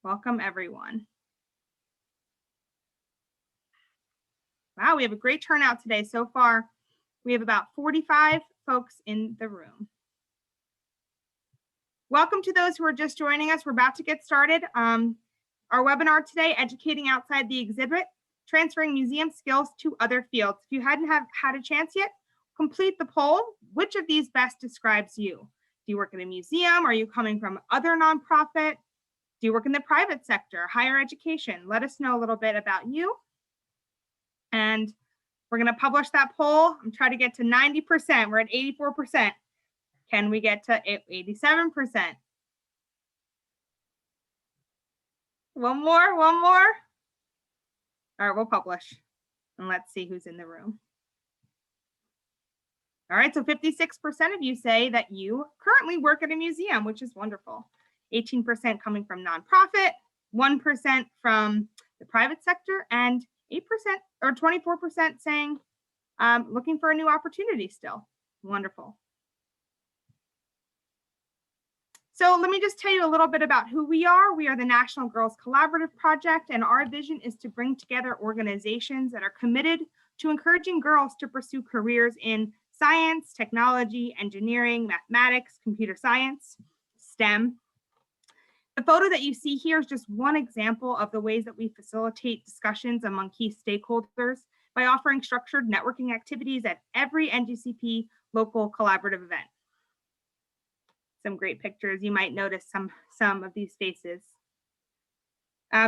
Welcome, everyone. Wow, we have a great turnout today. So far, we have about 45 folks in the room. Welcome to those who are just joining us. We're about to get started. Our webinar today, Educating Outside the Exhibit, Transferring Museum Skills to Other Fields. If you hadn't had a chance yet, complete the poll. Which of these best describes you? Do you work at a museum? Are you coming from other nonprofit? Do you work in the private sector, higher education? Let us know a little bit about you. And we're going to publish that poll. I'm trying to get to 90%. We're at 84%. Can we get to 87%? One more. All right, we'll publish. And let's see who's in the room. All right, so 56% of you say that you currently work at a museum, which is wonderful. 18% coming from nonprofit, 1% from the private sector, and 8% or 24% saying looking for a new opportunity still. Wonderful. So let me just tell you a little bit about who we are. We are the National Girls Collaborative Project, and our vision is to bring together organizations that are committed to encouraging girls to pursue careers in science, technology, engineering, mathematics, computer science, STEM. The photo that you see here is just one example of the ways that we facilitate discussions among key stakeholders by offering structured networking activities at every NGCP local collaborative event. Some great pictures. You might notice some of these faces.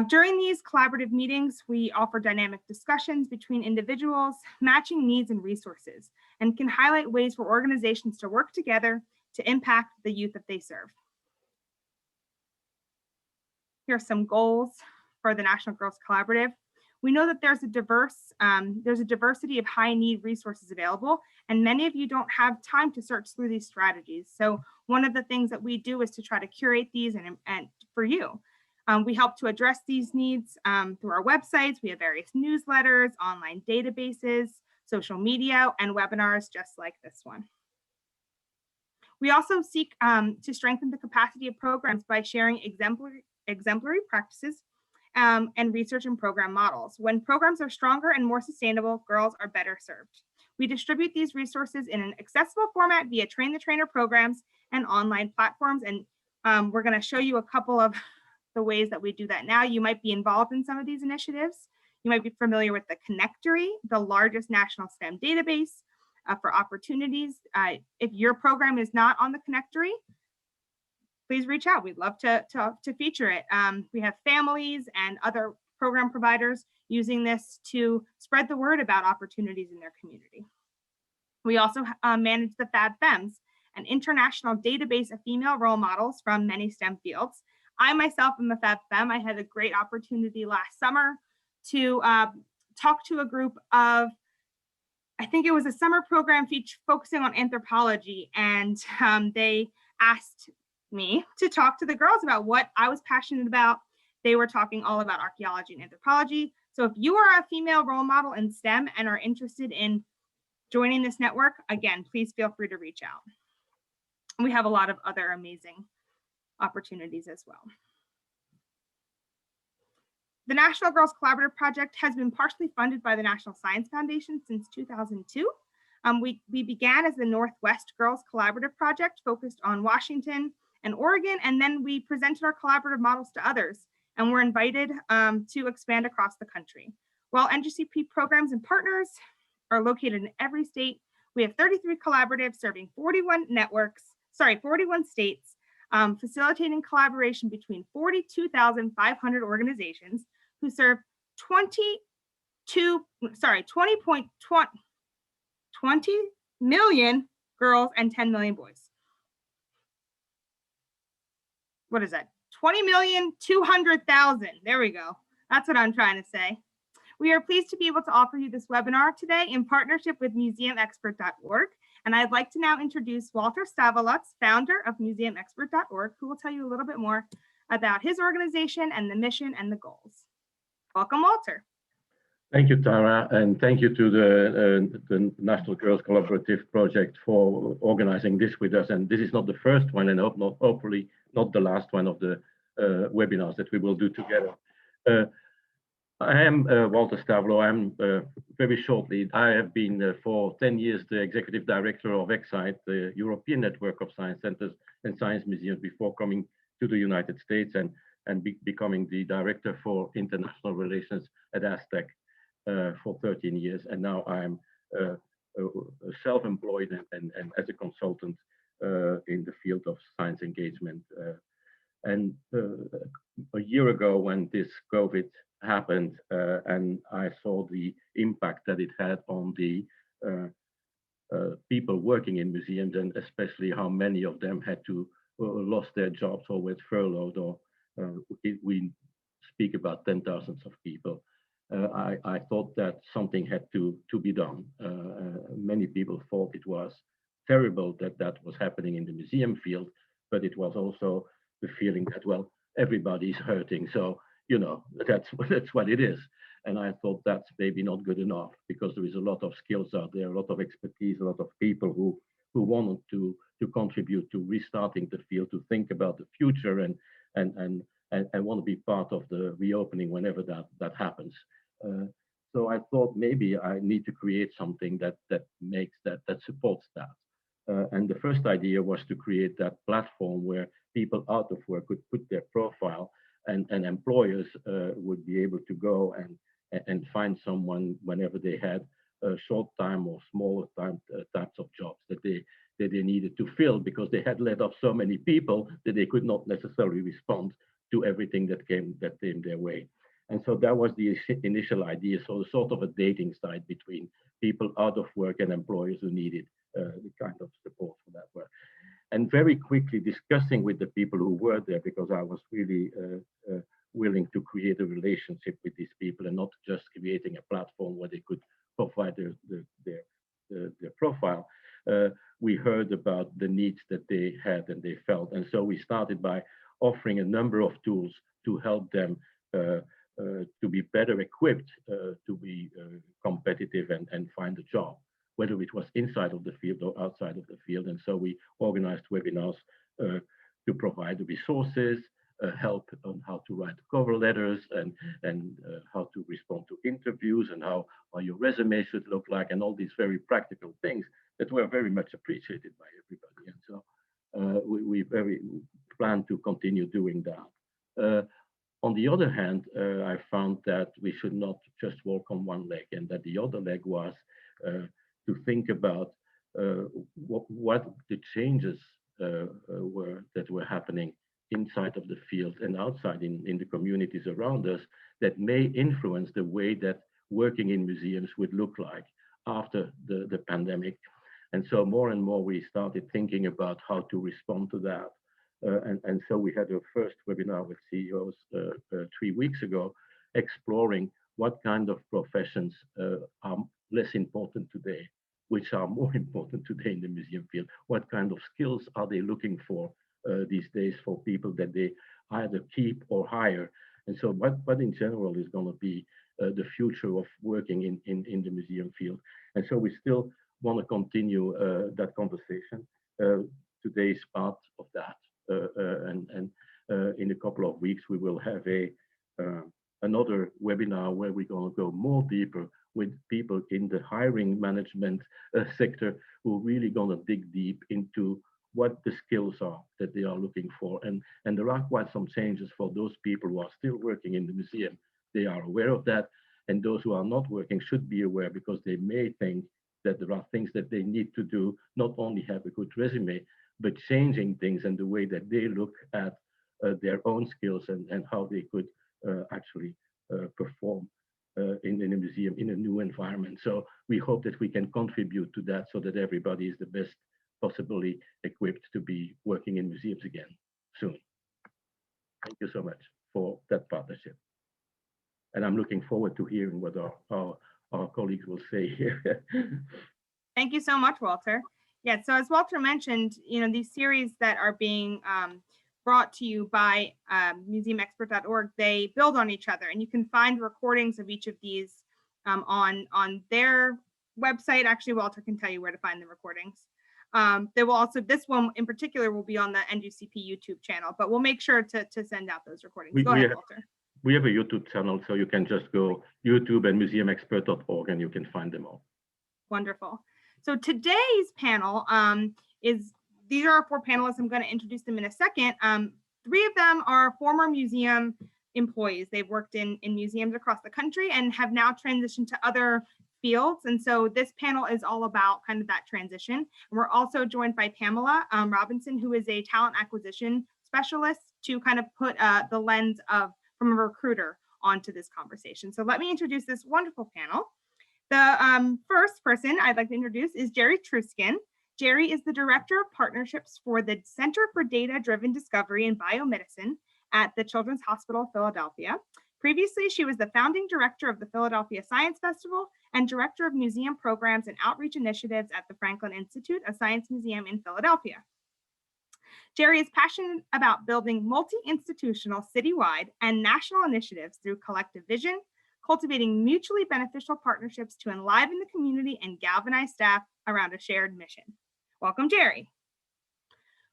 During these collaborative meetings, we offer dynamic discussions between individuals, matching needs and resources, and can highlight ways for organizations to work together to impact the youth that they serve. Here are some goals for the National Girls Collaborative. We know that there's a diversity of high need resources available, and many of you don't have time to search through these strategies. So one of the things that we do is to try to curate these and for you. We help to address these needs through our websites. We have various newsletters, online databases, social media, and webinars just like this one. We also seek to strengthen the capacity of programs by sharing exemplary practices and research and program models. When programs are stronger and more sustainable, girls are better served. We distribute these resources in an accessible format via train the trainer programs and online platforms. And we're going to show you a couple of the ways that we do that now. You might be involved in some of these initiatives. You might be familiar with the Connectory, the largest national STEM database for opportunities. If your program is not on the Connectory, please reach out. We'd love to feature it. We have families and other program providers using this to spread the word about opportunities in their community. We also manage the FabFems, an international database of female role models from many STEM fields. I myself am a FabFem. I had a great opportunity last summer to talk to a group of, I think it was a summer program focusing on anthropology, and they asked me to talk to the girls about what I was passionate about. They were talking all about archaeology and anthropology. So if you are a female role model in STEM and are interested in joining this network, again, please feel free to reach out. We have a lot of other amazing opportunities as well. The National Girls Collaborative Project has been partially funded by the National Science Foundation since 2002. We began as the Northwest Girls Collaborative Project, focused on Washington and Oregon, and then we presented our collaborative models to others, and were invited to expand across the country. While NGCP programs and partners are located in every state, we have 33 collaboratives serving 41 states, facilitating collaboration between 42,500 organizations who serve 20 million girls and 10 million boys. What is that? 20,200,000. There we go. That's what I'm trying to say. We are pleased to be able to offer you this webinar today in partnership with museumexpert.org. And I'd like to now introduce Walter Stavelutz, founder of museumexpert.org, who will tell you a little bit more about his organization and the mission and the goals. Welcome, Walter. Thank you, Tara, and thank you to the National Girls Collaborative Project for organizing this with us. And this is not the first one, and hopefully not the last one of the webinars that we will do together. I am Walter Stavro. I'm very shortly, I have been for 10 years the executive director of EXCITE, the European Network of Science Centers and Science Museums, before coming to the United States and becoming the director for international relations at Aztec for 13 years. And now I'm self-employed and as a consultant in the field of science engagement. And a year ago, when this COVID happened, and I saw the impact that it had on the people working in museums, and especially how many of them had to lost their jobs or were furloughed, or we speak about 10,000 of people. I thought that something had to be done. Many people thought it was terrible that that was happening in the museum field, but it was also the feeling that, well, everybody's hurting, so you know that's what it is. And I thought that's maybe not good enough, because there is a lot of skills out there, a lot of expertise, a lot of people who wanted to contribute to restarting the field, to think about the future and want to be part of the reopening whenever that happens. So I thought maybe I need to create something that makes that supports that. And the first idea was to create that platform where people out of work could put their profile, and employers would be able to go and find someone whenever they had short time or smaller time types of jobs that they needed to fill, because they had let off so many people that they could not necessarily respond to everything that came their way. And so that was the initial idea. So sort of a dating site between people out of work and employers who needed the kind of support for that work. And very quickly discussing with the people who were there, because I was really willing to create a relationship with these people and not just creating a platform where they could provide their profile. We heard about the needs that they had and they felt. And so we started by offering a number of tools to help them to be better equipped to be competitive and find a job, whether it was inside of the field or outside of the field. And so we organized webinars to provide the resources, help on how to write cover letters, and how to respond to interviews, and how your resume should look like, and all these very practical things that were very much appreciated by everybody. And so we very plan to continue doing that. On the other hand, I found that we should not just walk on one leg, and that the other leg was to think about what the changes were that were happening inside of the field and outside in the communities around us, that may influence the way that working in museums would look like after the pandemic. And so more and more we started thinking about how to respond to that. And so we had a first webinar with CEOs 3 weeks ago, exploring what kind of professions are less important today, which are more important today in the museum field. What kind of skills are they looking for these days for people that they either keep or hire? And so what in general is going to be the future of working in the museum field? And so we still want to continue that conversation. Today is part of that. And in a couple of weeks, we will have another webinar where we're going to go more deeper with people in the hiring management sector, who are really going to dig deep into what the skills are that they are looking for. And there are quite some changes for those people who are still working in the museum. They are aware of that. And those who are not working should be aware, because they may think that there are things that they need to do, not only have a good resume, but changing things and the way that they look at their own skills and how they could actually perform in a museum in a new environment. So we hope that we can contribute to that, so that everybody is the best possibly equipped to be working in museums again soon. Thank you so much for that partnership. And I'm looking forward to hearing what our colleagues will say here. Thank you so much, Walter. Yeah, so as Walter mentioned, these series that are being brought to you by museumexpert.org, they build on each other, and you can find recordings of each of these on their website. Actually, Walter can tell you where to find the recordings. They will also, this one in particular will be on the NGCP YouTube channel, but we'll make sure to send out those recordings. Go ahead, Walter. We have a YouTube channel, so you can just go YouTube and museumexpert.org and you can find them all. Wonderful. So today's panel these are our 4 panelists. I'm going to introduce them in a second. 3 of them are former museum employees. They've worked in museums across the country and have now transitioned to other fields. And so this panel is all about kind of that transition. And we're also joined by Pamela Robinson, who is a talent acquisition specialist, to kind of put the lens from a recruiter onto this conversation. So let me introduce this wonderful panel. The first person I'd like to introduce is Jerry Truskin. Jerry is the Director of Partnerships for the Center for Data-Driven Discovery in Biomedicine at the Children's Hospital of Philadelphia. Previously, she was the founding director of the Philadelphia Science Festival and director of museum programs and outreach initiatives at the Franklin Institute, a science museum in Philadelphia. Jerry is passionate about building multi-institutional, citywide, and national initiatives through collective vision, cultivating mutually beneficial partnerships to enliven the community and galvanize staff around a shared mission. Welcome, Jerry.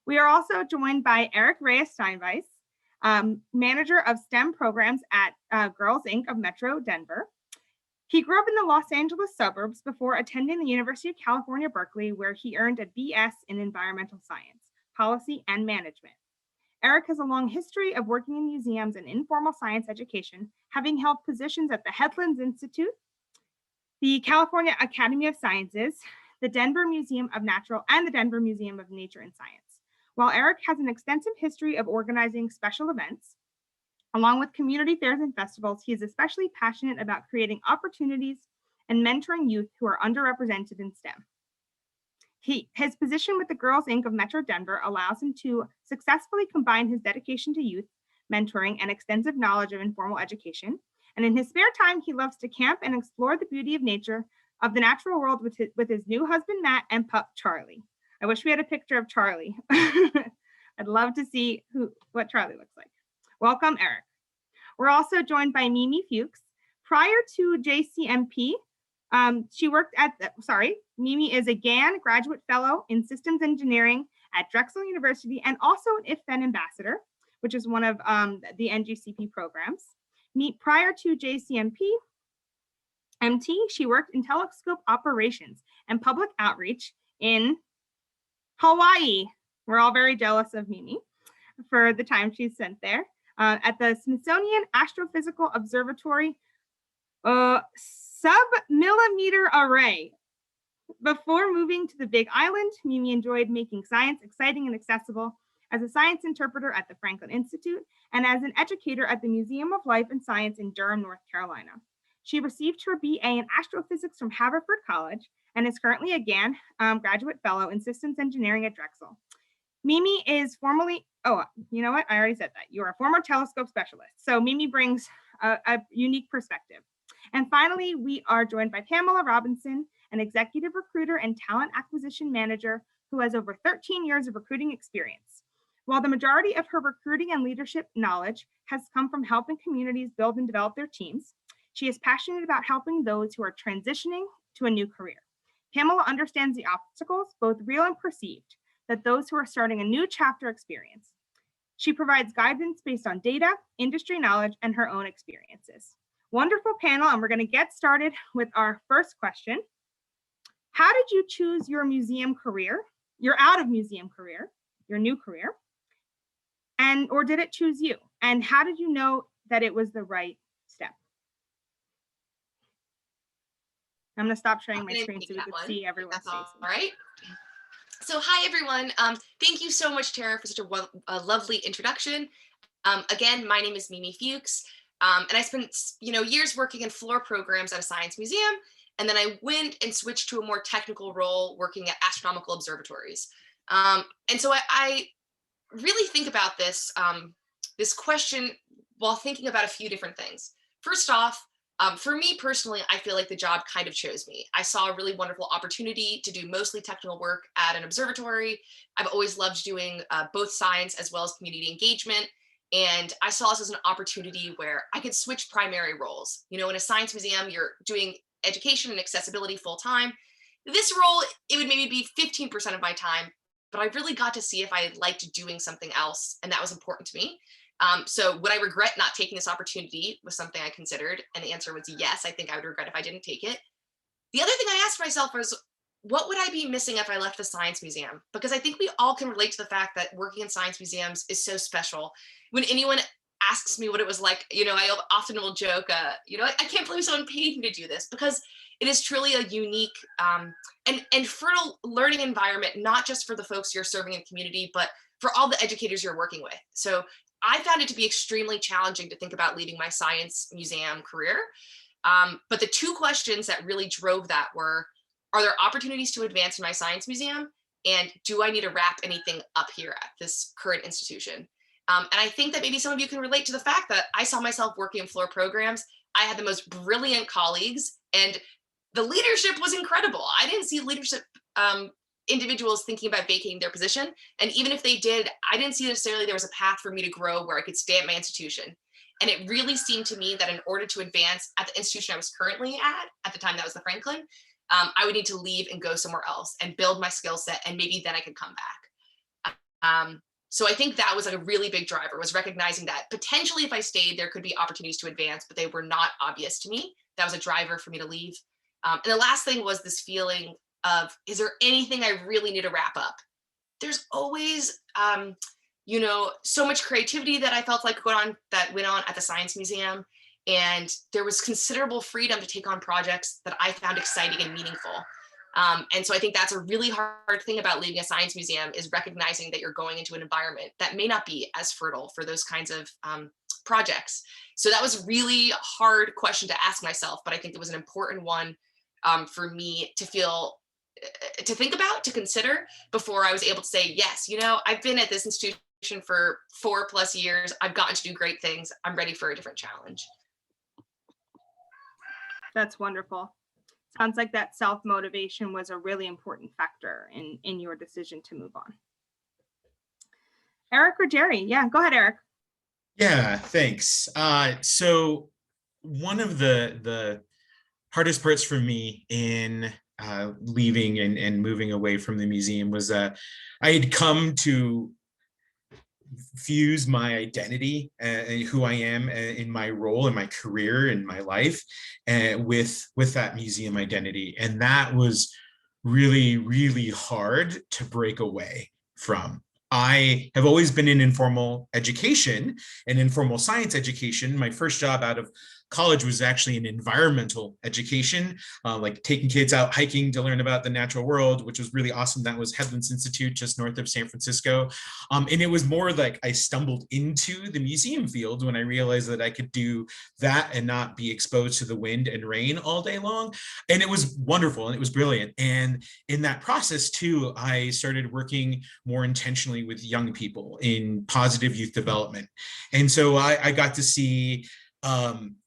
We are also joined by Eric Reyes-Steinweiss, manager of STEM programs at Girls Inc. of Metro Denver. He grew up in the Los Angeles suburbs before attending the University of California, Berkeley, where he earned a BS in environmental science, policy, and management. Eric has a long history of working in museums and informal science education, having held positions at the Headlands Institute, the California Academy of Sciences, the Denver Museum of Natural, and the Denver Museum of Nature and Science. While Eric has an extensive history of organizing special events, along with community fairs and festivals, he is especially passionate about creating opportunities and mentoring youth who are underrepresented in STEM. His position with the Girls Inc. of Metro Denver allows him to successfully combine his dedication to youth mentoring and extensive knowledge of informal education. And in his spare time, he loves to camp and explore the beauty of nature, of the natural world with his new husband, Matt, and pup, Charlie. I wish we had a picture of Charlie. I'd love to see what Charlie looks like. Welcome, Eric. We're also joined by Mimi Fuchs. Prior to JCMP, she worked at, Mimi is a GAN graduate fellow in systems engineering at Drexel University and also an IFFEN ambassador, which is one of the NGCP programs. Prior to JCMP, MT, she worked in telescope operations and public outreach in Hawaii. We're all very jealous of Mimi for the time she spent there at the Smithsonian Astrophysical Observatory Sub-Millimeter Array. Before moving to the Big Island, Mimi enjoyed making science exciting and accessible as a science interpreter at the Franklin Institute and as an educator at the Museum of Life and Science in Durham, North Carolina. She received her BA in astrophysics from Haverford College and is currently a GAN graduate fellow in systems engineering at Drexel. Mimi is formerly, you know what? I already said that. You are a former telescope specialist. So Mimi brings a unique perspective. And finally, we are joined by Pamela Robinson, an executive recruiter and talent acquisition manager who has over 13 years of recruiting experience. While the majority of her recruiting and leadership knowledge has come from helping communities build and develop their teams, she is passionate about helping those who are transitioning to a new career. Pamela understands the obstacles, both real and perceived, that those who are starting a new chapter experience. She provides guidance based on data, industry knowledge, and her own experiences. Wonderful panel, and we're going to get started with our first question. How did you choose your museum career, your out of museum career, your new career? Or did it choose you? And how did you know that it was the right step? I'm going to stop sharing my screen so we can see everyone's faces. All right. So hi, everyone. Thank you so much, Tara, for such a lovely introduction. Again, my name is Mimi Fuchs, and I spent years working in floor programs at a science museum, and then I went and switched to a more technical role working at astronomical observatories. And so I really think about this question while thinking about a few different things. First off, for me personally, I feel like the job kind of chose me. I saw a really wonderful opportunity to do mostly technical work at an observatory. I've always loved doing both science as well as community engagement. And I saw this as an opportunity where I could switch primary roles. In a science museum, you're doing education and accessibility full time. this role, it would maybe be 15% of my time, but I really got to see if I liked doing something else, and that was important to me. So would I regret not taking this opportunity was something I considered, and the answer was yes. I think I would regret if I didn't take it. The other thing I asked myself was, what would I be missing if I left the science museum? Because I think we all can relate to the fact that working in science museums is so special. When anyone asks me what it was like, I often will joke, I can't believe someone paid me to do this, because it is truly a unique and fertile learning environment, not just for the folks you're serving in the community, but for all the educators you're working with. So I found it to be extremely challenging to think about leaving my science museum career. But the two questions that really drove that were, are there opportunities to advance in my science museum? And do I need to wrap anything up here at this current institution? And I think that maybe some of you can relate to the fact that I saw myself working in floor programs. I had the most brilliant colleagues, and the leadership was incredible. I didn't see leadership individuals thinking about vacating their position. And even if they did, I didn't see necessarily there was a path for me to grow where I could stay at my institution. And it really seemed to me that in order to advance at the institution I was currently at the time that was the Franklin, I would need to leave and go somewhere else and build my skill set, and maybe then I could come back. So I think that was like a really big driver, was recognizing that potentially if I stayed, there could be opportunities to advance, but they were not obvious to me. That was a driver for me to leave. And the last thing was this feeling of, is there anything I really need to wrap up? There's always, so much creativity that I felt like went on at the Science Museum. And there was considerable freedom to take on projects that I found exciting and meaningful. And so I think that's a really hard thing about leaving a science museum, is recognizing that you're going into an environment that may not be as fertile for those kinds of projects. So that was really hard question to ask myself, but I think it was an important one for me to think about, to consider before I was able to say, yes, I've been at this institution for 4+ years. I've gotten to do great things. I'm ready for a different challenge. That's wonderful. Sounds like that self-motivation was a really important factor in your decision to move on. Eric or Jerry? Yeah, go ahead, Eric. Yeah, thanks. So one of the hardest parts for me in leaving and moving away from the museum was that I had come to fuse my identity and who I am in my role, in my career, in my life, with that museum identity. And that was really, really hard to break away from. I have always been in informal education and informal science education. My first job out of college was actually in environmental education, like taking kids out hiking to learn about the natural world, which was really awesome. That was Headlands Institute, just north of San Francisco. And it was more like I stumbled into the museum field when I realized that I could do that and not be exposed to the wind and rain all day long. And it was wonderful and it was brilliant. And in that process too, I started working more intentionally with young people in positive youth development. And so I got to see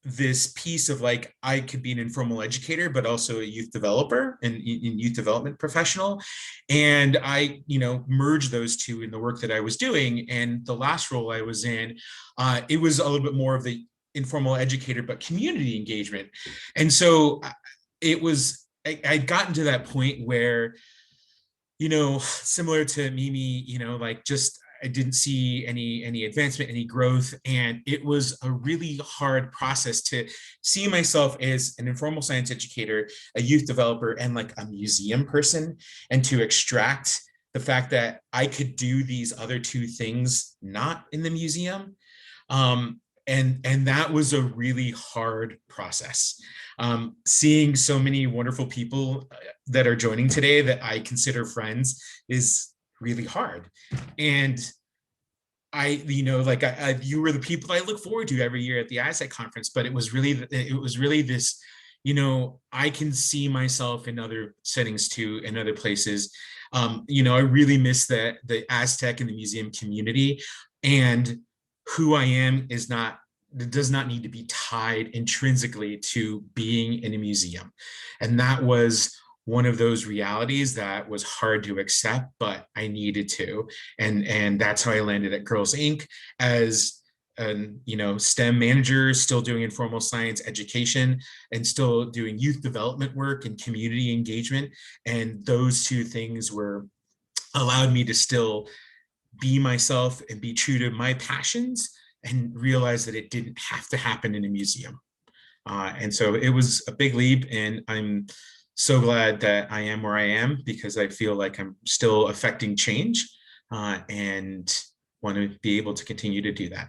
this piece of like, I could be an informal educator, but also a youth developer and youth development professional. And I, merged those two in the work that I was doing. And the last role I was in, it was a little bit more of the informal educator, but community engagement. And so it was, I'd gotten to that point where, similar to Mimi, I didn't see any advancement, any growth. And it was a really hard process to see myself as an informal science educator, a youth developer, and like a museum person, and to extract the fact that I could do these other two things not in the museum. And that was a really hard process. Seeing so many wonderful people that are joining today that I consider friends is really hard. And you were the people I look forward to every year at the ISEC conference, but it was really this, I can see myself in other settings too, in other places. I really miss the Aztec and the museum community, and who I am does not need to be tied intrinsically to being in a museum. And that was one of those realities that was hard to accept, but I needed to. And that's how I landed at Girls Inc. as STEM managers, still doing informal science education, and still doing youth development work and community engagement. And those two things allowed me to still be myself and be true to my passions, and realize that it didn't have to happen in a museum. And so it was a big leap, and I'm so glad that I am where I am, because I feel like I'm still affecting change, and want to be able to continue to do that.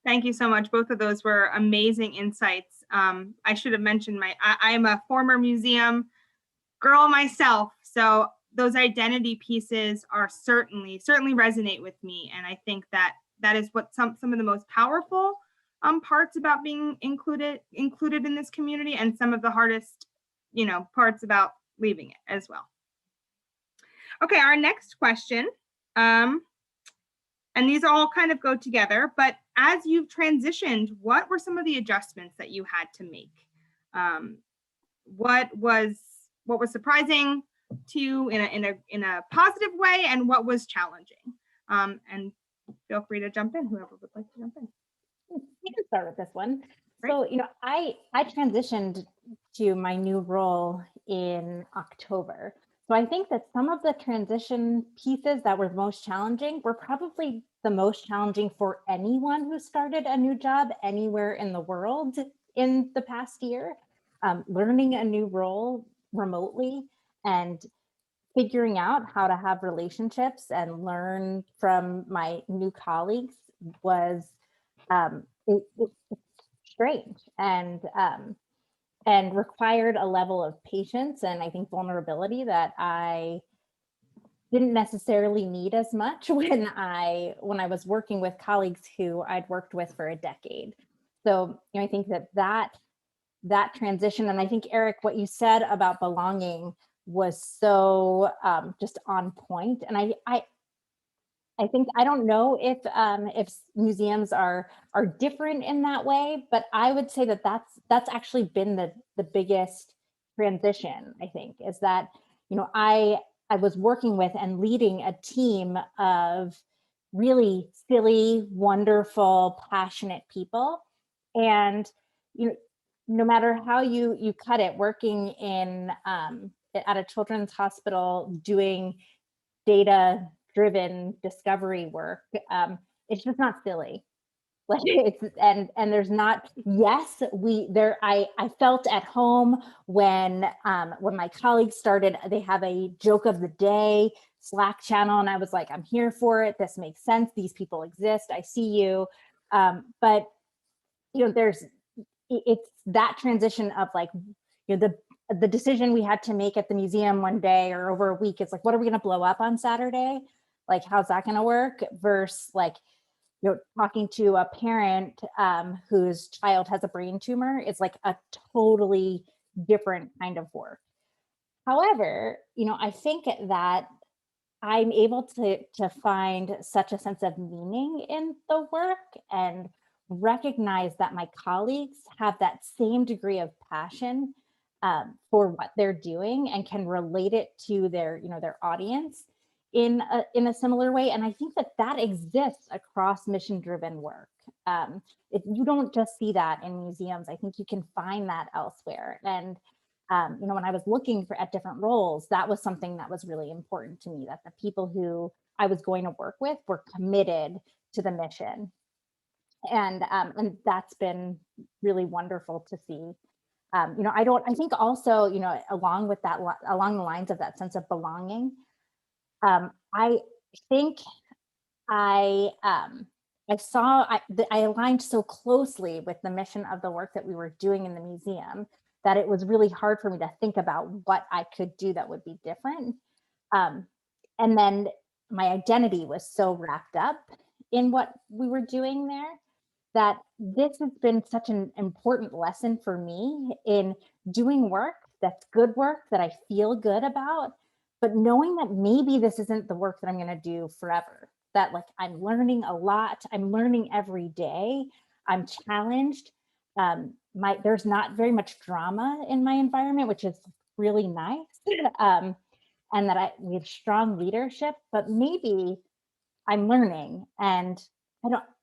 Thank you so much. Both of those were amazing insights. I should have mentioned I am a former museum girl myself, so those identity pieces are certainly resonate with me, and I think that is what some of the most powerful parts about being included in this community, and some of the hardest parts about leaving it as well. Okay, our next question, and these all kind of go together, but as you've transitioned, what were some of the adjustments that you had to make? What was surprising to you in a positive way, and what was challenging? And feel free to jump in, whoever would like to jump in. You can start with this one. Great. So, I transitioned to my new role in October. So I think that some of the transition pieces that were most challenging were probably the most challenging for anyone who started a new job anywhere in the world in the past year. Learning a new role remotely and figuring out how to have relationships and learn from my new colleagues was it's strange and required a level of patience and I think vulnerability that I didn't necessarily need as much when I was working with colleagues who I'd worked with for a decade. So I think that transition, and I think Eric, what you said about belonging was so just on point. And I think, I don't know if museums are different in that way, but I would say that that's actually been the biggest transition, I think, is that, I was working with and leading a team of really silly, wonderful, passionate people. And, no matter how you cut it, working at a children's hospital, doing data-driven discovery work, it's just not silly. Like and there's not. Yes, I felt at home when my colleagues started. They have a joke of the day Slack channel, and I was like, I'm here for it. This makes sense. These people exist. I see you. But it's that transition of like, the decision we had to make at the museum one day or over a week. It's like, what are we going to blow up on Saturday? Like, how's that going to work? Versus like, talking to a parent whose child has a brain tumor is like a totally different kind of work. However, I think that I'm able to find such a sense of meaning in the work and recognize that my colleagues have that same degree of passion for what they're doing and can relate it to their audience in a similar way. And I think that exists across mission-driven work. If you don't just see that in museums, I think you can find that elsewhere. And when I was looking at different roles, that was something that was really important to me, that the people who I was going to work with were committed to the mission. And that's been really wonderful to see. I think also, along the lines of that sense of belonging, I think I aligned so closely with the mission of the work that we were doing in the museum that it was really hard for me to think about what I could do that would be different. And then my identity was so wrapped up in what we were doing there that this has been such an important lesson for me in doing work that's good work that I feel good about, but knowing that maybe this isn't the work that I'm going to do forever, that like I'm learning a lot, I'm learning every day, I'm challenged. There's not very much drama in my environment, which is really nice. and that we have strong leadership, but maybe I'm learning, and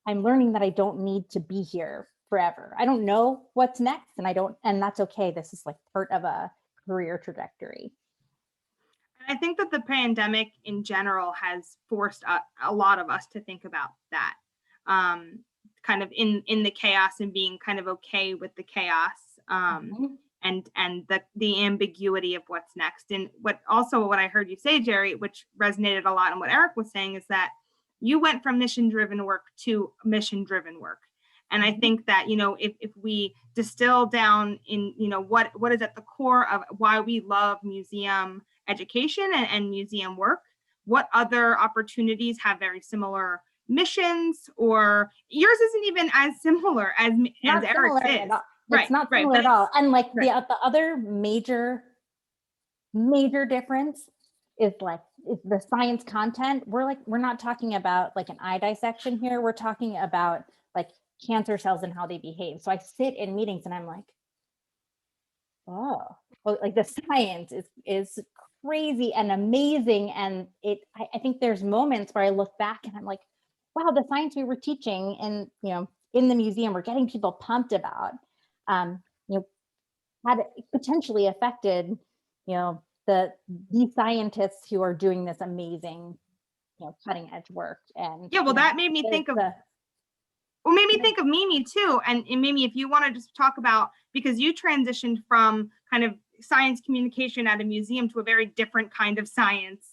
I'm learning that I don't need to be here forever. I don't know what's next, and that's okay. This is like part of a career trajectory. I think that the pandemic in general has forced a lot of us to think about that, kind of in the chaos and being kind of okay with the chaos, and the ambiguity of what's next. And what I heard you say, Jerry, which resonated a lot in what Eric was saying, is that you went from mission-driven work to mission-driven work. And I think that, if we distill down in, what is at the core of why we love museum education and museum work, what other opportunities have very similar missions, or yours isn't even as similar as Eric's is. It's not similar at all. And like the other major difference is like the science content. We're not talking about like an eye dissection here. We're talking about like cancer cells and how they behave. So I sit in meetings and I'm like, oh, well, like the science is crazy and amazing. And I think there's moments where I look back and I'm like, wow, the science we were teaching and, in the museum, we're getting people pumped about, had potentially affected, the scientists who are doing this amazing, cutting edge work. And yeah, well, that made me think of think of Mimi too. And Mimi, if you want to just talk about, because you transitioned from kind of science communication at a museum to a very different kind of science,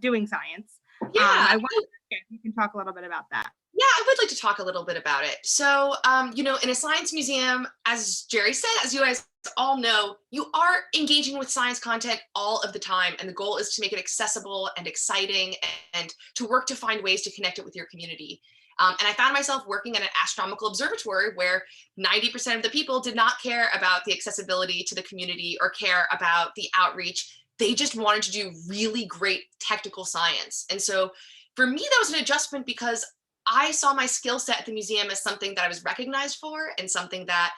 doing science. Yeah, I wonder if you can talk a little bit about that. Yeah, I would like to talk a little bit about it. So, in a science museum, as Jerry said, as you guys all know, you are engaging with science content all of the time. And the goal is to make it accessible and exciting and to work to find ways to connect it with your community. And I found myself working at an astronomical observatory where 90% of the people did not care about the accessibility to the community or care about the outreach. They just wanted to do really great technical science. And so for me, that was an adjustment because I saw my skill set at the museum as something that I was recognized for and something that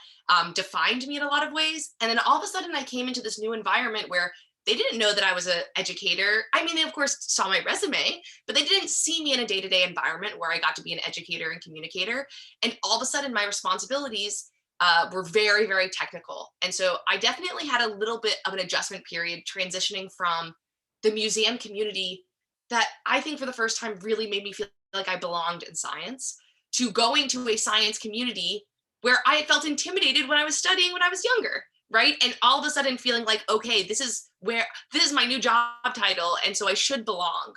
defined me in a lot of ways. And then all of a sudden I came into this new environment where they didn't know that I was an educator. I mean, they of course saw my resume, but they didn't see me in a day-to-day environment where I got to be an educator and communicator. And all of a sudden my responsibilities were very, very technical. And so I definitely had a little bit of an adjustment period transitioning from the museum community that I think for the first time really made me feel like I belonged in science, to going to a science community where I had felt intimidated when I was studying when I was younger, right? And all of a sudden feeling like, okay, this is my new job title, and so I should belong.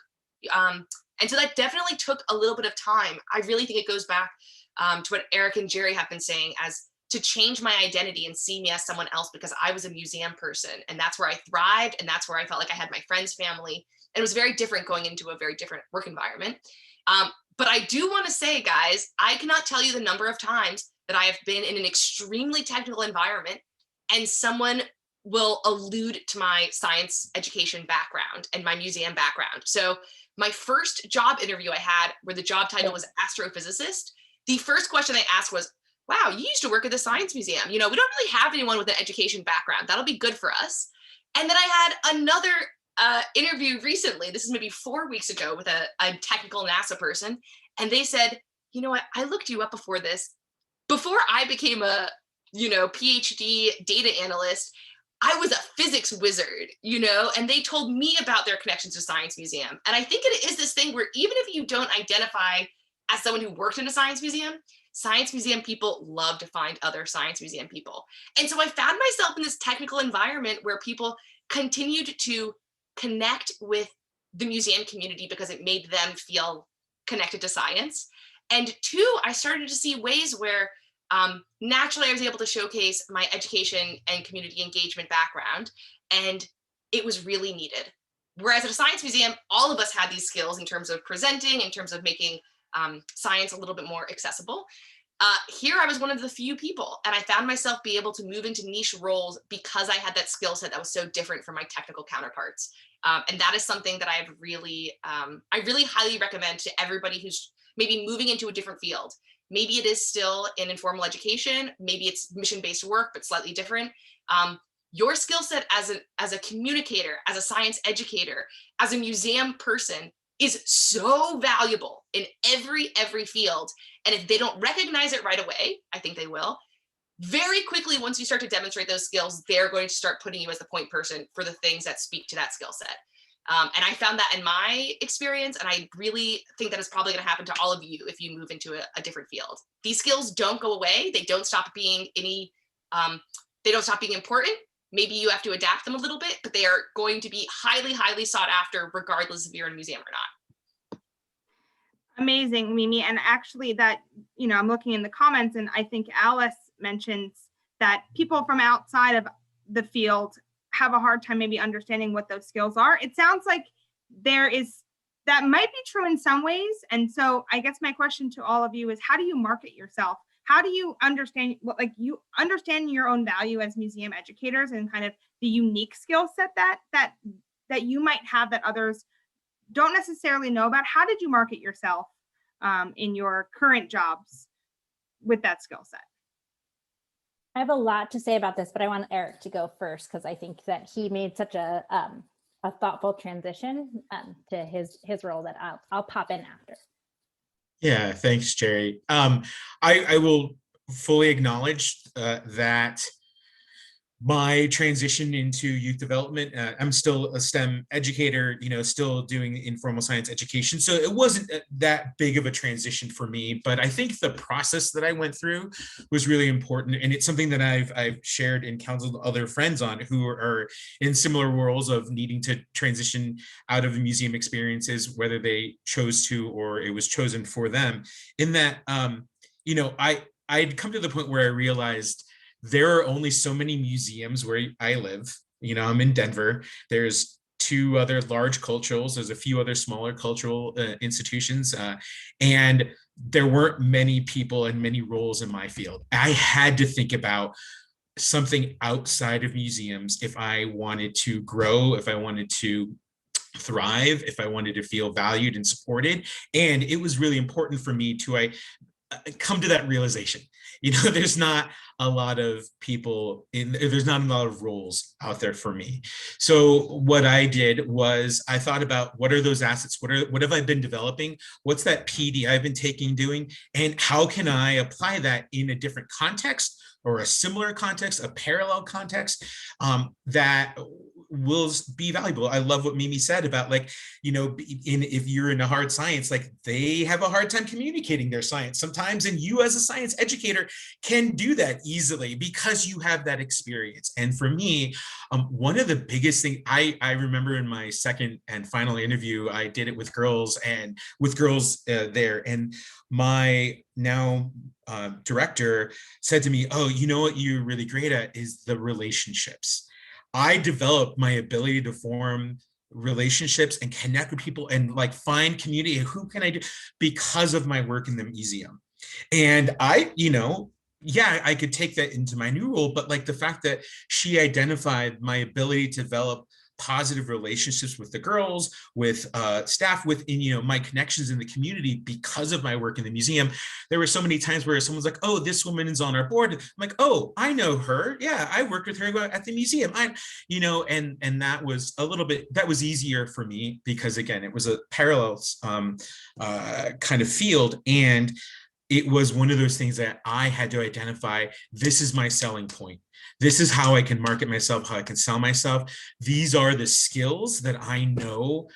And so that definitely took a little bit of time. I really think it goes back to what Eric and Jerry have been saying, as to change my identity and see me as someone else, because I was a museum person and that's where I thrived. And that's where I felt like I had my friends, family. And it was very different going into a very different work environment. But I do want to say, guys, I cannot tell you the number of times that I have been in an extremely technical environment and someone will allude to my science education background and my museum background. So my first job interview I had, where the job title was astrophysicist, the first question they asked was, wow, you used to work at the science museum. We don't really have anyone with an education background. That'll be good for us. And then I had another interview recently, this is maybe 4 weeks ago, with a technical NASA person. And they said, you know what, I looked you up before this. Before I became a, PhD data analyst, I was a physics wizard, and they told me about their connections to Science Museum. And I think it is this thing where even if you don't identify as someone who worked in a science museum people love to find other science museum people. And so I found myself in this technical environment where people continued to connect with the museum community because it made them feel connected to science. And two, I started to see ways where naturally I was able to showcase my education and community engagement background, and it was really needed. Whereas at a science museum, all of us had these skills in terms of presenting, in terms of making science a little bit more accessible. Here I was one of the few people, and I found myself be able to move into niche roles because I had that skill set that was so different from my technical counterparts. And that is something that I really highly recommend to everybody who's maybe moving into a different field. Maybe it is still in informal education, maybe it's mission-based work, but slightly different. your skill set as a communicator, as a science educator, as a museum person is so valuable in every field. And if they don't recognize it right away, I think they will, very quickly, once you start to demonstrate those skills, they're going to start putting you as the point person for the things that speak to that skill set. And I found that in my experience, and I really think that is probably going to happen to all of you if you move into a different field. These skills don't go away. They don't stop being they don't stop being important. Maybe you have to adapt them a little bit, but they are going to be highly sought after, regardless if you're in a museum or not. Amazing, Mimi. And actually that, I'm looking in the comments, and I think Alice mentions that people from outside of the field have a hard time maybe understanding what those skills are. It sounds like that might be true in some ways. And so I guess my question to all of you is, how do you market yourself? How do you understand you understand your own value as museum educators and kind of the unique skill set that you might have that others don't necessarily know about? How did you market yourself in your current jobs with that skill set? I have a lot to say about this, but I want Eric to go first because I think that he made such a thoughtful transition to his role that I'll pop in after. Yeah, thanks, Jerry. I will fully acknowledge that my transition into youth development, I'm still a STEM educator, still doing informal science education. So it wasn't that big of a transition for me, but I think the process that I went through was really important. And it's something that I've shared and counseled other friends on who are in similar roles of needing to transition out of the museum experiences, whether they chose to or it was chosen for them. In that, I'd come to the point where I realized there are only so many museums where I live. I'm in Denver. There's 2 other large culturals. There's a few other smaller cultural institutions. And there weren't many people and many roles in my field. I had to think about something outside of museums if I wanted to grow, if I wanted to thrive, if I wanted to feel valued and supported. And it was really important for me to come to that realization. There's not a lot of people there's not a lot of roles out there for me. So what I did was I thought about what are those assets? What have I been developing? What's that PD I've been doing? And how can I apply that in a different context or a similar context, a parallel context that will be valuable. I love what Mimi said about if you're in a hard science, they have a hard time communicating their science sometimes. And you as a science educator can do that easily because you have that experience. And for me, one of the biggest things I remember in my second and final interview, I did it with girls there. And my now director said to me, oh, you know what you're really great at is the relationships. I developed my ability to form relationships and connect with people and find community. Who can I do because of my work in the museum? And I could take that into my new role, but the fact that she identified my ability to develop positive relationships with the girls, with staff, within my connections in the community because of my work in the museum. There were so many times where someone's like, oh, this woman is on our board. I'm like, oh, I know her. Yeah, I worked with her at the museum. And that was that was easier for me because again, it was a parallel kind of field. And it was one of those things that I had to identify. This is my selling point. This is how I can market myself, how I can sell myself. These are the skills that I know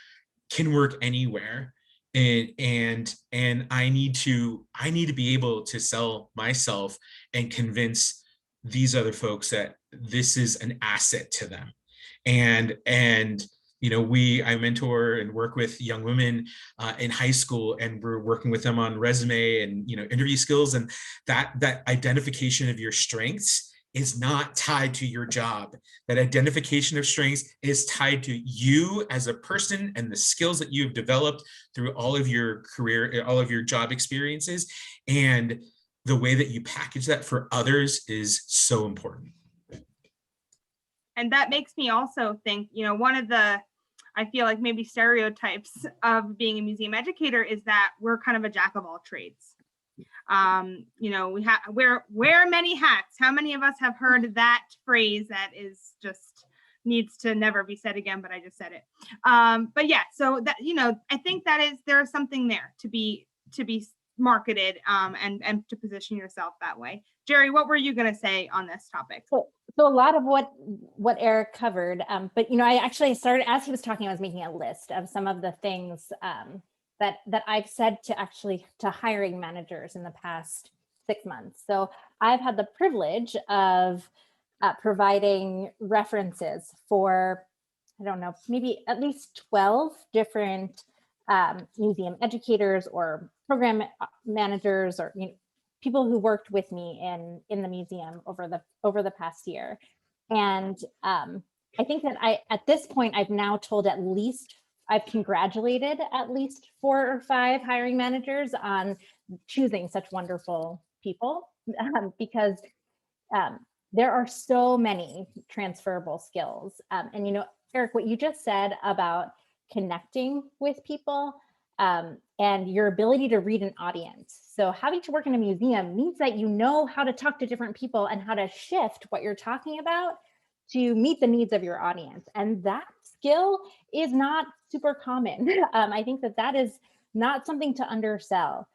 can work anywhere. And I need to be able to sell myself and convince these other folks that this is an asset to them. And I mentor and work with young women in high school, and we're working with them on resume and interview skills, and that identification of your strengths is not tied to your job. That identification of strengths is tied to you as a person and the skills that you've developed through all of your career, all of your job experiences, and the way that you package that for others is so important. And that makes me also think, one of the, I feel like maybe stereotypes of being a museum educator is that we're kind of a jack of all trades. You know, we have wear many hats. How many of us have heard that phrase that is just needs to never be said again, but I just said it. But yeah, so that, you know, I think there's something there to be marketed and to position yourself that way. Jerry, what were you going to say on this topic? So a lot of what Eric covered, but you know, I actually started, as he was talking, I was making a list of some of the things that I've said to hiring managers in the past 6 months. So I've had the privilege of providing references for, I don't know, maybe at least 12 different museum educators or program managers, or, you know, people who worked with me in the museum over the past year. And I think that at this point, I've now told I've congratulated at least 4 or 5 hiring managers on choosing such wonderful people, because there are so many transferable skills. And, you know, Eric, what you just said about connecting with people and your ability to read an audience. So having to work in a museum means that you know how to talk to different people and how to shift what you're talking about to meet the needs of your audience. And that skill is not super common. I think that is not something to undersell.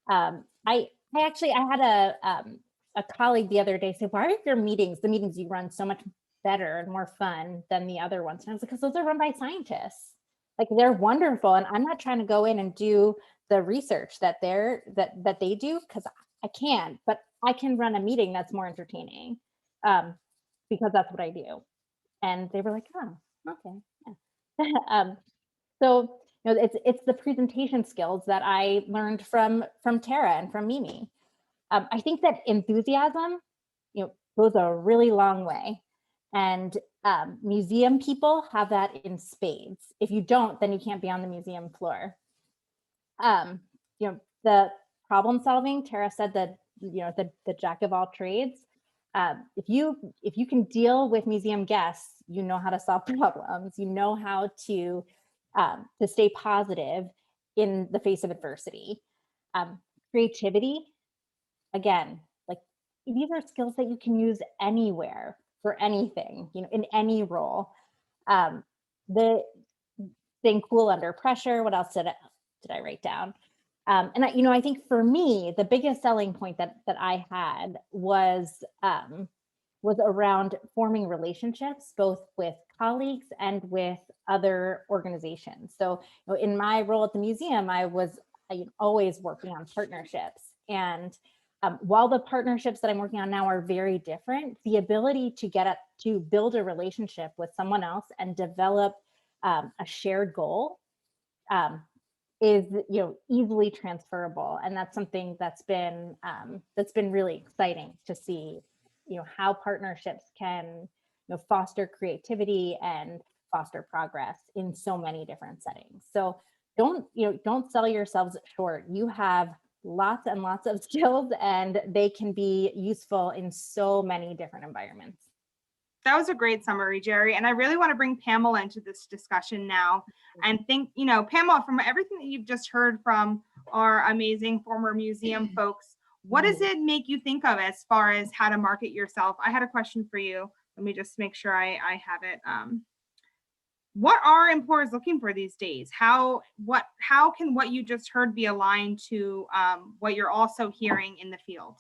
I had a colleague the other day say, why are your meetings, the meetings you run, so much better and more fun than the other ones? And I was like, because those are run by scientists. Like, they're wonderful. And I'm not trying to go in and do the research that they do, because I can, but I can run a meeting that's more entertaining, because that's what I do. And they were like, oh, okay. Yeah. So, you know, it's the presentation skills that I learned from Tara and from Mimi. I think that enthusiasm, you know, goes a really long way. And museum people have that in spades. If you don't, then you can't be on the museum floor. You know, the problem solving, Tara said that, you know, the jack of all trades. If you can deal with museum guests, you know how to solve problems. You know how to stay positive in the face of adversity. Creativity, again, like, these are skills that you can use anywhere for anything, you know, in any role. The staying cool under pressure. What else did I write down? And I, you know, I think for me, the biggest selling point that I had was around forming relationships, both with colleagues and with other organizations. So, you know, in my role at the museum, I was always working on partnerships. And while the partnerships that I'm working on now are very different, the ability to build a relationship with someone else and develop a shared goal is, you know, easily transferable. And that's something that's been really exciting to see, you know, how partnerships can, you know, foster creativity and foster progress in so many different settings. So don't sell yourselves short. You have lots and lots of skills, and they can be useful in so many different environments. That was a great summary, Jerry. And I really want to bring Pamela into this discussion now. And think, you know, Pamela, from everything that you've just heard from our amazing former museum folks, what does it make you think of as far as how to market yourself? I had a question for you. Let me just make sure I have it. What are employers looking for these days? How can what you just heard be aligned to what you're also hearing in the field?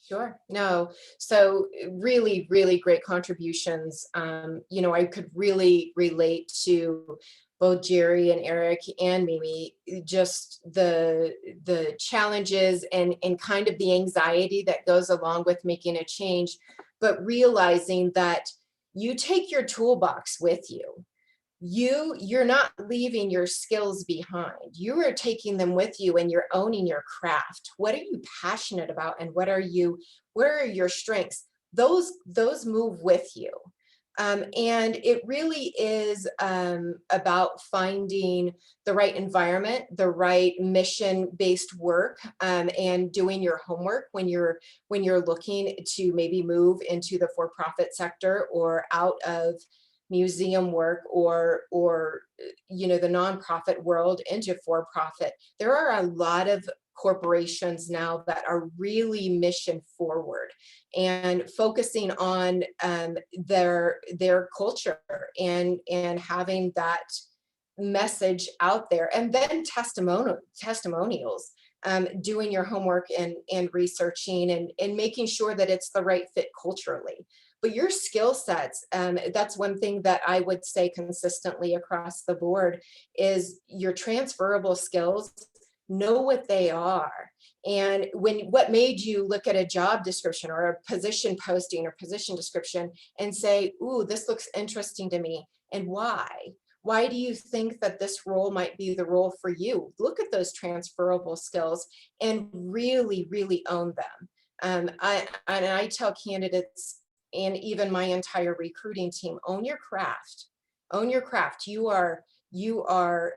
Sure. No. So really, really great contributions. You know, I could really relate to both Jerry and Eric and Mimi, just the challenges and kind of the anxiety that goes along with making a change, but realizing that you take your toolbox with you. You're not leaving your skills behind. You are taking them with you, and you're owning your craft. What are you passionate about, and what are your strengths? Those move with you. And it really is about finding the right environment, the right mission-based work, and doing your homework when you're looking to maybe move into the for-profit sector or out of museum work or you know, the nonprofit world into for-profit. There are a lot of corporations now that are really mission forward and focusing on their culture and having that message out there. And then testimonials, doing your homework and researching and making sure that it's the right fit culturally. But your skill sets, that's one thing that I would say consistently across the board is your transferable skills, know what they are. And what made you look at a job description or a position posting or position description and say, ooh, this looks interesting to me, and why? Why do you think that this role might be the role for you? Look at those transferable skills and really, really own them. I tell candidates and even my entire recruiting team, own your craft. Own your craft. You are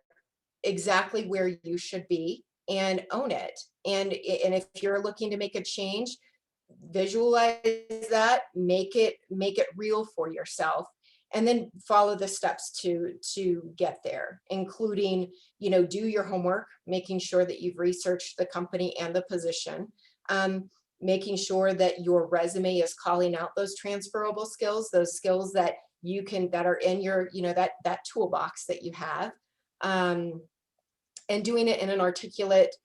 exactly where you should be, and own it. And if you're looking to make a change, visualize that, make it real for yourself, and then follow the steps to get there, including, do your homework, making sure that you've researched the company and the position, making sure that your resume is calling out those transferable skills, those skills that that are in your, that toolbox that you have, and doing it in an articulate,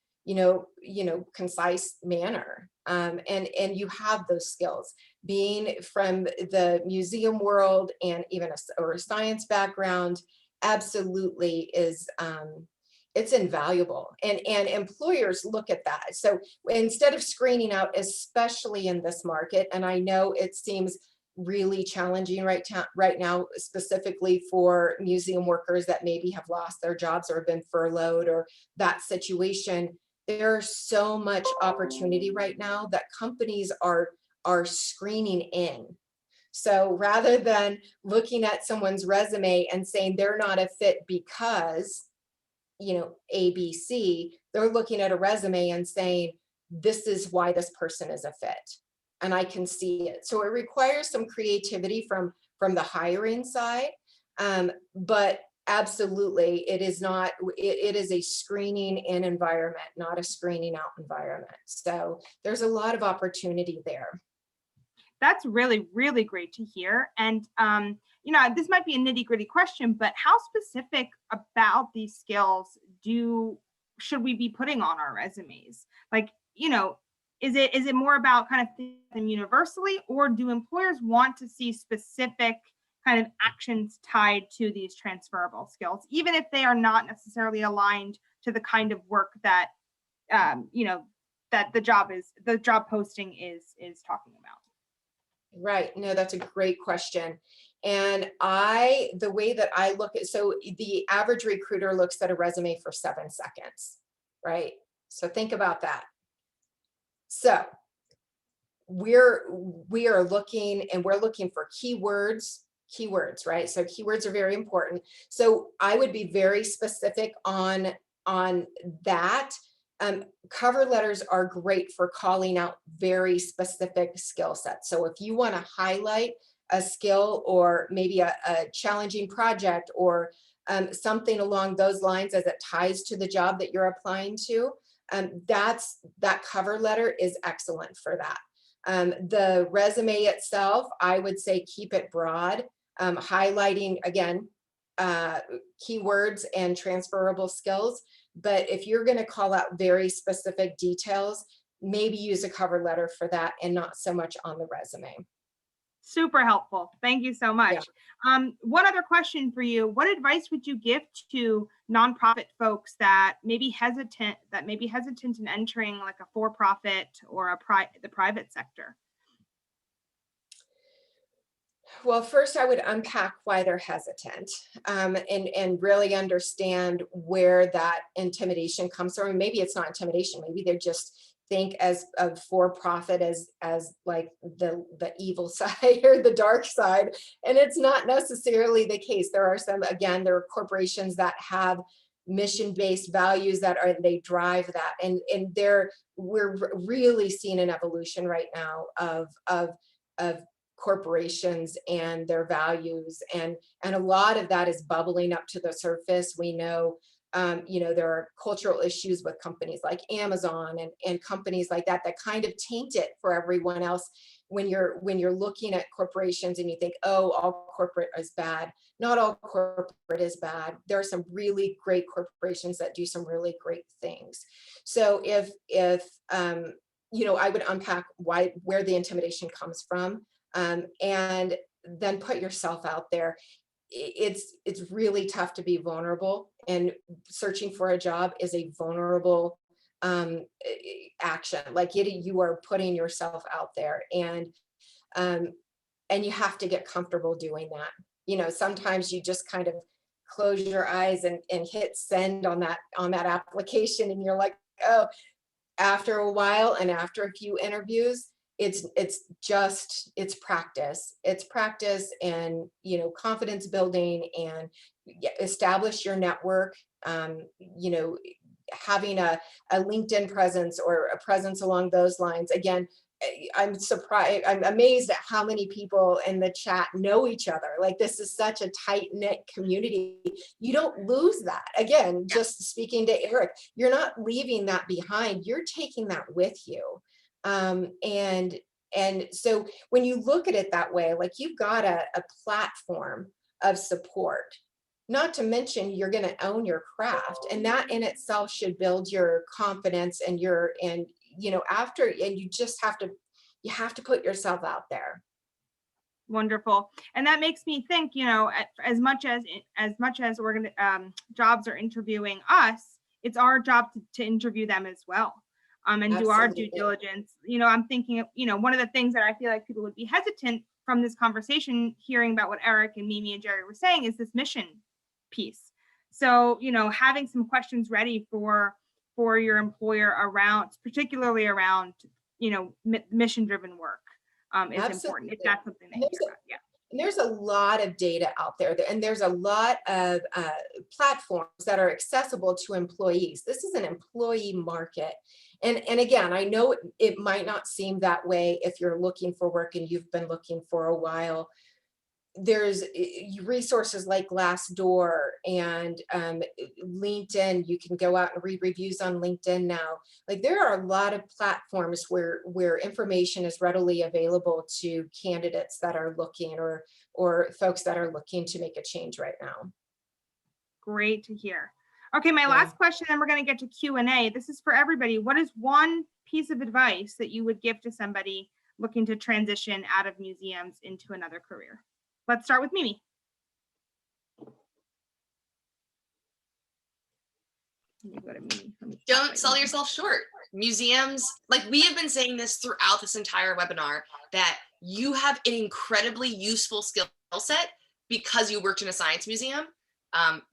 concise manner. And you have those skills. Being from the museum world and even a science background absolutely is, it's invaluable. And employers look at that. So instead of screening out, especially in this market, and I know it seems really challenging right now, specifically for museum workers that maybe have lost their jobs or have been furloughed or that situation, there's so much opportunity right now that companies are screening in. So rather than looking at someone's resume and saying they're not a fit because, ABC, they're looking at a resume and saying, this is why this person is a fit. And I can see it. So it requires some creativity from the hiring side. But absolutely, it is not, it is a screening in environment, not a screening out environment. So there's a lot of opportunity there. That's really, really great to hear. And, this might be a nitty-gritty question, but how specific about these skills should we be putting on our resumes? Like, is it more about kind of them universally, or do employers want to see specific kind of actions tied to these transferable skills, even if they are not necessarily aligned to the kind of work that, that the job posting is talking about? Right. No, that's a great question. And the way that I look at, so the average recruiter looks at a resume for 7 seconds, right? So think about that. So we are looking, and we're looking for keywords, right? So keywords are very important. So I would be very specific on that. Cover letters are great for calling out very specific skill sets. So if you want to highlight a skill or maybe a challenging project or something along those lines as it ties to the job that you're applying to, that cover letter is excellent for that. The resume itself, I would say keep it broad, highlighting again, keywords and transferable skills. But if you're going to call out very specific details, maybe use a cover letter for that and not so much on the resume. Super helpful. Thank you so much. Yeah. One other question for you. What advice would you give to nonprofit folks that may be hesitant in entering like a for-profit or the private sector? Well, first I would unpack why they're hesitant, and really understand where that intimidation comes from. Maybe it's not intimidation. Maybe they just think as of for-profit as like the evil side or the dark side, and it's not necessarily the case. There are there are corporations that have mission-based values they drive that, and we're really seeing an evolution right now of corporations and their values, and a lot of that is bubbling up to the surface. We know there are cultural issues with companies like Amazon and companies like that kind of taint it for everyone else. When you're looking at corporations and you think, oh, all corporate is bad. Not all corporate is bad. There are some really great corporations that do some really great things. So if I would unpack where the intimidation comes from, and then put yourself out there. It's really tough to be vulnerable, and searching for a job is a vulnerable action. Like you are putting yourself out there, and you have to get comfortable doing that. Sometimes you just kind of close your eyes and hit send on that application, and you're like, oh, after a while and after a few interviews, it's practice and confidence building, and establish your network. Having a LinkedIn presence or a presence along those lines. Again, I'm amazed at how many people in the chat know each other. Like, this is such a tight-knit community. You don't lose that. Again, just speaking to Eric, you're not leaving that behind. You're taking that with you. And so when you look at it that way, like, you've got a platform of support, not to mention you're going to own your craft, and that in itself should build your confidence and you just have to put yourself out there. Wonderful. And that makes me think, as much as jobs are interviewing us, it's our job to interview them as well. And do our due diligence. I'm thinking, one of the things that I feel like people would be hesitant from this conversation, hearing about what Eric and Mimi and Jerry were saying, is this mission piece. So, having some questions ready for your employer particularly around, mission-driven work is important, if that's something they care about. Yeah. And there's a lot of data out there, and there's a lot of platforms that are accessible to employees. This is an employee market. And again, I know it might not seem that way if you're looking for work and you've been looking for a while. There's resources like Glassdoor and LinkedIn. You can go out and read reviews on LinkedIn now. Like, there are a lot of platforms where information is readily available to candidates that are looking, or folks that are looking to make a change right now. Great to hear. Okay, my last question, then we're going to get to Q&A. This is for everybody. What is one piece of advice that you would give to somebody looking to transition out of museums into another career? Let's start with Mimi. Don't sell yourself short. Museums, like we have been saying this throughout this entire webinar, that you have an incredibly useful skill set because you worked in a science museum.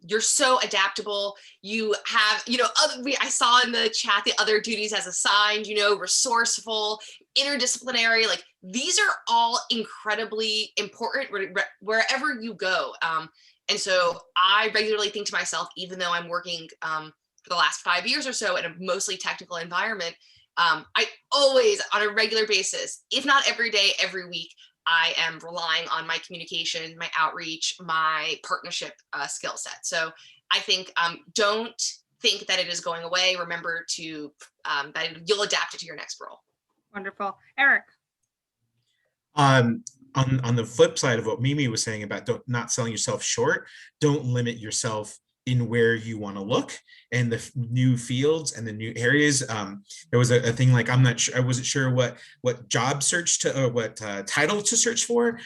You're so adaptable. You have, I saw in the chat the other duties as assigned, resourceful, interdisciplinary, like these are all incredibly important wherever you go. And so I regularly think to myself, even though I'm working for the last 5 years or so in a mostly technical environment, I always, on a regular basis, if not every day, every week, I am relying on my communication, my outreach, my partnership skill set. So I think don't think that it is going away. Remember that you'll adapt it to your next role. Wonderful. Eric. On the flip side of what Mimi was saying about not selling yourself short, don't limit yourself in where you want to look and the new fields and the new areas. There was a thing like, I wasn't sure what job search or what title to search for.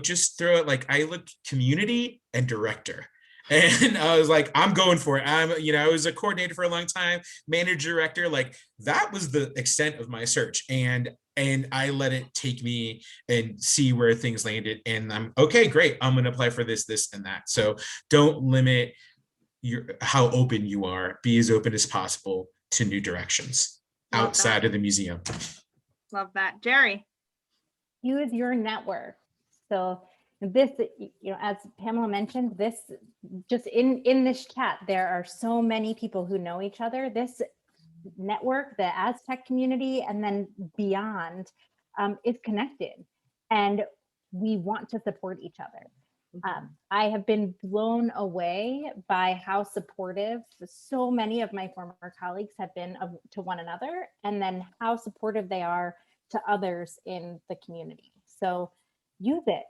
Just throw it, like, I looked community and director. And I was like, I'm going for it. I was a coordinator for a long time, manager, director, like that was the extent of my search. And I let it take me and see where things landed. And I'm okay, great. I'm going to apply for this, and that. So don't limit how open you are. Be as open as possible to new directions outside of the museum. Love that. Jerry. Use your network. So this, as Pamela mentioned, this just in this chat, there are so many people who know each other. This network, the Aztec community, and then beyond, is connected, and we want to support each other. I have been blown away by how supportive so many of my former colleagues have been to one another, and then how supportive they are to others in the community. So use it.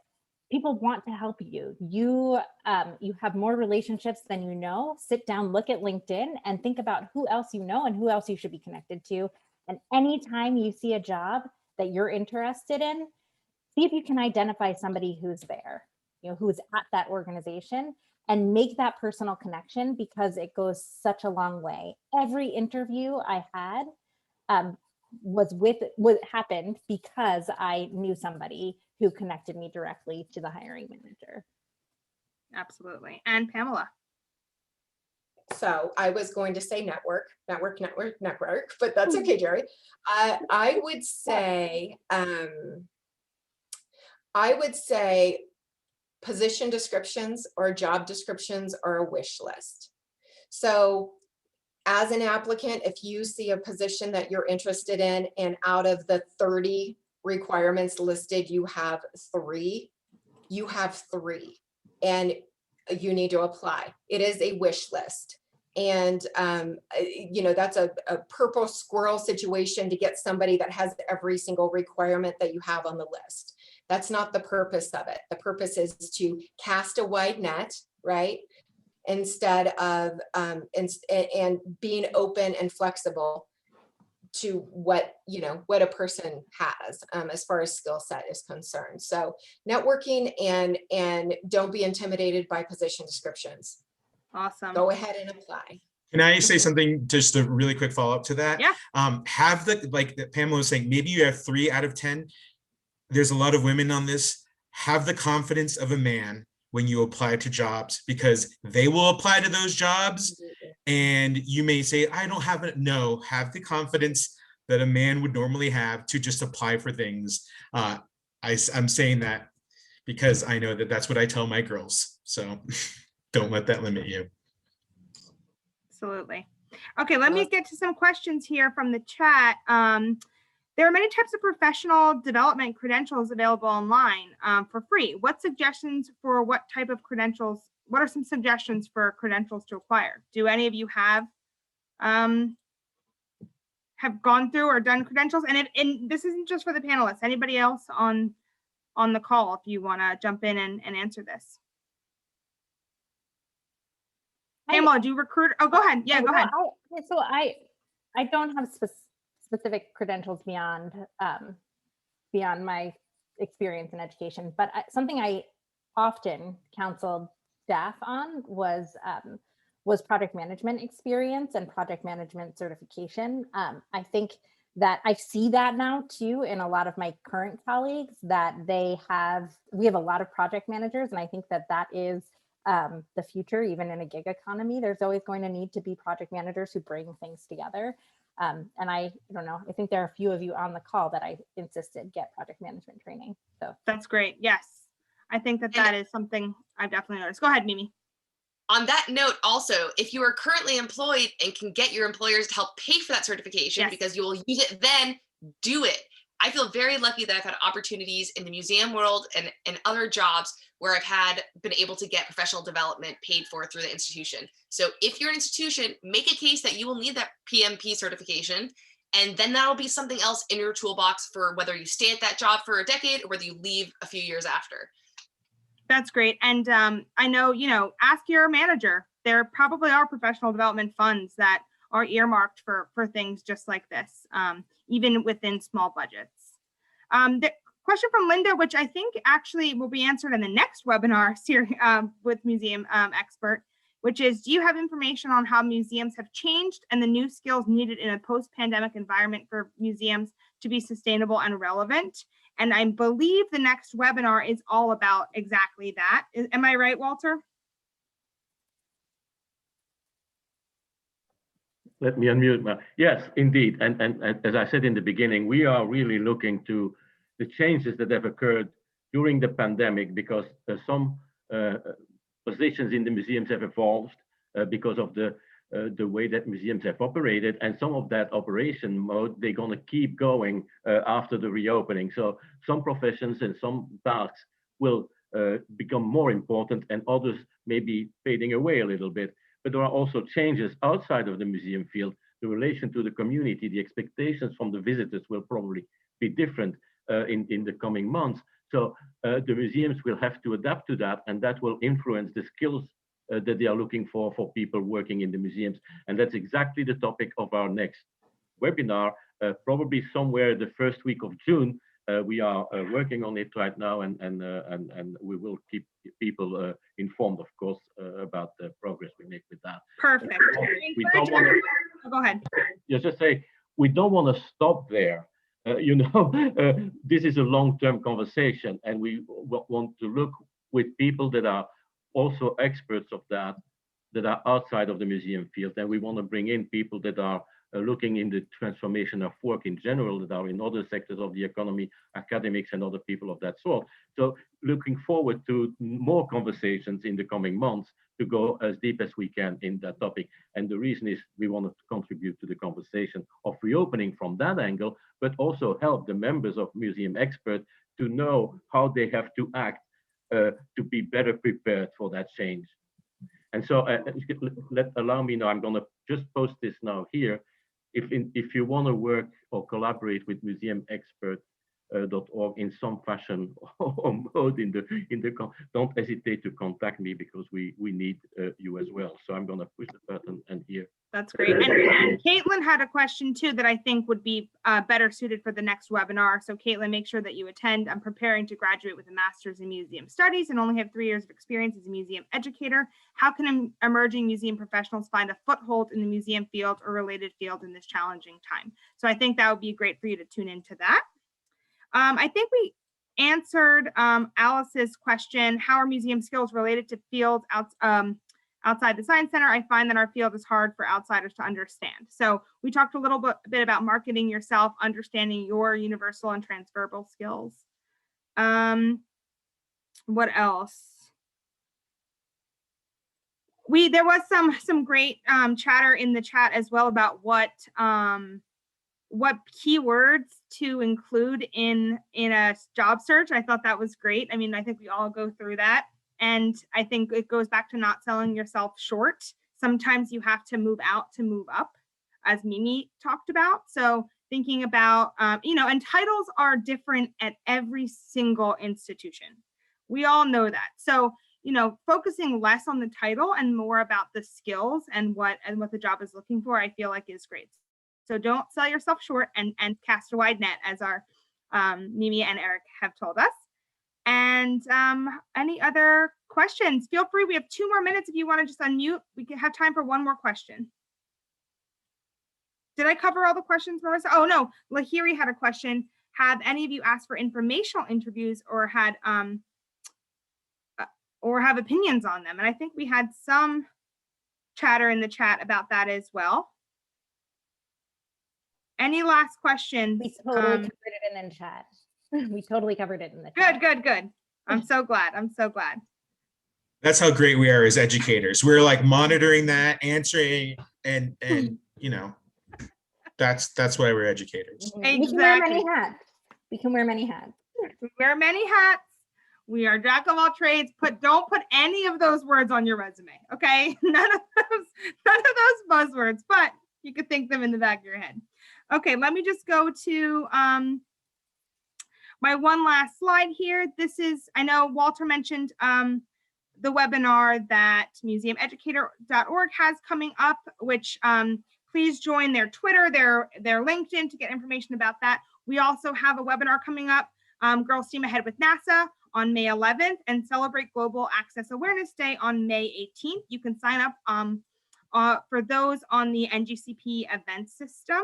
People want to help you. You have more relationships than you know. Sit down, look at LinkedIn, and think about who else you know and who else you should be connected to. And anytime you see a job that you're interested in, see if you can identify somebody who's there, who's at that organization, and make that personal connection, because it goes such a long way. Every interview I had was what happened because I knew somebody who connected me directly to the hiring manager. Absolutely. And Pamela. So I was going to say network, but that's okay, Jerry. I would say position descriptions or job descriptions are a wish list. So as an applicant, if you see a position that you're interested in, and out of the 30 requirements listed, you have three, and you need to apply. It is a wish list. And, that's a purple squirrel situation to get somebody that has every single requirement that you have on the list. That's not the purpose of it. The purpose is to cast a wide net, right? Instead of, and being open and flexible to what a person has as far as skill set is concerned. So networking, and don't be intimidated by position descriptions. Awesome. Go ahead and apply. Can I say something, just a really quick follow up to that? Yeah. Have like Pamela was saying, maybe you have 3 out of 10. There's a lot of women on this. Have the confidence of a man when you apply to jobs, because they will apply to those jobs, and you may say, I don't have it. No, have the confidence that a man would normally have to just apply for things. I'm saying that because I know that that's what I tell my girls. So don't let that limit you. Absolutely. Okay, let me get to some questions here from the chat. There are many types of professional development credentials available online for free. What suggestions for what type of credentials? What are some suggestions for credentials to acquire? Do any of you have gone through or done credentials? And this isn't just for the panelists. Anybody else on the call, if you want to jump in and answer this. Pamela, do you recruit? Oh, go ahead. Yeah, go ahead. So I don't have specific credentials beyond my experience in education, but something I often counseled staff on was project management experience and project management certification. I think that I see that now too in a lot of my current colleagues, that we have a lot of project managers, and I think that is the future. Even in a gig economy, there's always going to need to be project managers who bring things together. And I don't know, I think there are a few of you on the call that I insisted get project management training. So that's great. Yes, I think that is something I've definitely noticed. Go ahead, Mimi. On that note, also, if you are currently employed and can get your employers to help pay for that certification, because you will use it then, do it. I feel very lucky that I've had opportunities in the museum world and other jobs where I've been able to get professional development paid for through the institution. So if you're an institution, make a case that you will need that PMP certification, and then that'll be something else in your toolbox for whether you stay at that job for a decade or whether you leave a few years after. That's great. And I know, ask your manager. There probably are professional development funds that are earmarked for things just like this, even within small budgets. The question from Linda, which I think actually will be answered in the next webinar series with Museum Expert, which is, do you have information on how museums have changed and the new skills needed in a post-pandemic environment for museums to be sustainable and relevant? And I believe the next webinar is all about exactly that. Am I right, Walter? Let me unmute. Yes, indeed. And as I said in the beginning, we are really looking to the changes that have occurred during the pandemic, because some positions in the museums have evolved because of the way that museums have operated, and some of that operation mode, they're going to keep going after the reopening. So some professions and some tasks will become more important, and others may be fading away a little bit. But there are also changes outside of the museum field. The relation to the community, the expectations from the visitors will probably be different in the coming months. So the museums will have to adapt to that, and that will influence the skills that they are looking for people working in the museums. And that's exactly the topic of our next webinar, probably somewhere the first week of June. We are working on it right now, and we will keep people informed, of course, about the progress we make with that. Perfect. We don't want to, go ahead. Just say, we don't want to stop there. You know, this is a long-term conversation, and we want to look with people that are also experts of that are outside of the museum field. And we want to bring in people that are looking in the transformation of work in general, that are in other sectors of the economy, academics and other people of that sort. So looking forward to more conversations in the coming months to go as deep as we can in that topic. And the reason is we want to contribute to the conversation of reopening from that angle, but also help the members of Museum Expert to know how they have to act to be better prepared for that change. And so allow me now, I'm going to just post this now here. If you want to work or collaborate with museumexpert.org in some fashion or mode don't hesitate to contact me, because we need you as well. So I'm going to push the button and here. That's great. And Caitlin had a question too that I think would be better suited for the next webinar. So Caitlin, make sure that you attend. I'm preparing to graduate with a master's in museum studies and only have 3 years of experience as a museum educator. How can emerging museum professionals find a foothold in the museum field or related field in this challenging time? So I think that would be great for you to tune into that. I think we answered Alice's question, how are museum skills related to fields outside the Science Center? I find that our field is hard for outsiders to understand. So we talked a little bit about marketing yourself, understanding your universal and transferable skills. What else? There was some great chatter in the chat as well about what keywords to include in a job search. I thought that was great. I mean, I think we all go through that. And I think it goes back to not selling yourself short. Sometimes you have to move out to move up, as Mimi talked about. So thinking about, and titles are different at every single institution. We all know that. So, focusing less on the title and more about the skills and what the job is looking for, I feel like is great. So don't sell yourself short and cast a wide net, as our Mimi and Eric have told us. And any other questions? Feel free. We have 2 more minutes if you want to just unmute. We can have time for one more question. Did I cover all the questions, Marissa? Oh, no. Lahiri had a question. Have any of you asked for informational interviews or had or have opinions on them? And I think we had some chatter in the chat about that as well. Any last questions? We totally covered it in the chat. We totally covered it in the chat. Good. I'm so glad. That's how great we are as educators. We're like monitoring that, answering, and that's why we're educators. Exactly. We can wear many hats. We wear many hats. We are jack of all trades. Don't put any of those words on your resume, okay? None of those buzzwords, but you could think them in the back of your head. Okay, let me just go to my one last slide here. This is, I know Walter mentioned the webinar that museumeducator.org has coming up, which please join their Twitter, their LinkedIn to get information about that. We also have a webinar coming up, Girls Steam Ahead with NASA, on May 11th, and Celebrate Global Access Awareness Day on May 18th. You can sign up for those on the NGCP event system.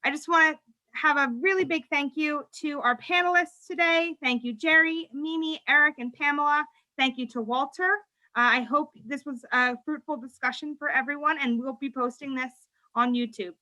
I just want to have a really big thank you to our panelists today. Thank you, Jerry, Mimi, Eric, and Pamela. Thank you to Walter. I hope this was a fruitful discussion for everyone, and we'll be posting this on YouTube.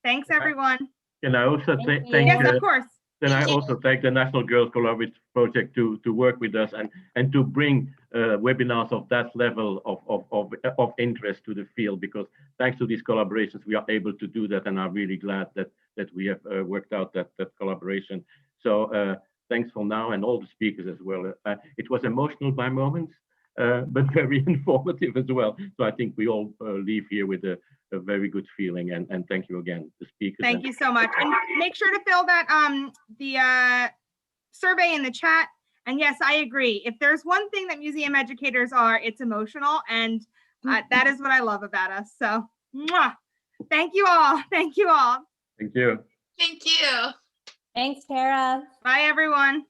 Thanks, everyone. And I also thank yes, of course. Then I also thank the National Girls Collaborative Project to work with us and to bring webinars of that level of interest to the field, because thanks to these collaborations, we are able to do that, and I'm really glad that we have worked out that collaboration. So thanks for now, and all the speakers as well. It was emotional by moments, but very informative as well. So I think we all leave here with a very good feeling, and thank you again, the speakers. Thank you so much. And make sure to fill that the survey in the chat. And yes, I agree. If there's one thing that museum educators are, it's emotional. And that is what I love about us. So mwah. Thank you all. Thank you all. Thank you. Thank you. Thanks, Tara. Bye, everyone.